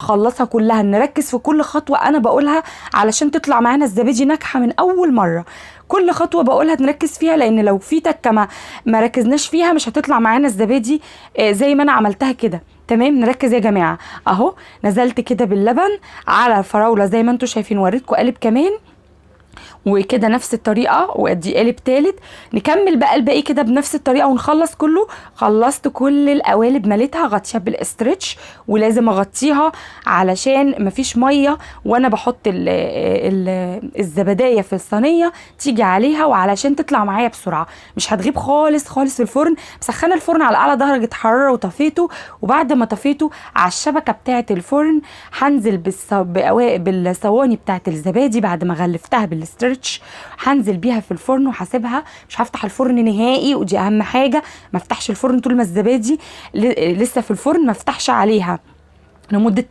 خلصها كلها، نركز في كل خطوة انا بقولها علشان تطلع معانا الزبادي ناجحة من اول مرة. كل خطوة بقولها نركز فيها، لان لو في تكة ما ركزناش فيها مش هتطلع معانا الزبادي زي ما انا عملتها كده. تمام، نركز يا جماعة. اهو نزلت كده باللبن على الفراولة زي ما انتوا شايفين، وريتكم قالب كمان وكده نفس الطريقه، وادي قالب تالت. نكمل بقى الباقي كده بنفس الطريقه ونخلص كله. خلصت كل القوالب، مليتها غطيها بالاسترتش، ولازم اغطيها علشان مفيش ميه وانا بحط الزبدايه في الصينيه تيجي عليها، وعلشان تطلع معايا بسرعه، مش هتغيب خالص خالص في الفرن. مسخنه الفرن على اعلى درجه حراره وطفيته، وبعد ما طفيته على الشبكه بتاعه الفرن هنزل بالصواني بتاعه الزبادي بعد ما غلفتها بالاسترتش، هنزل بيها في الفرن وهسيبها. مش هفتح الفرن نهائي، ودي اهم حاجه، ما افتحش الفرن طول ما الزبادي لسه في الفرن، ما افتحش عليها لمده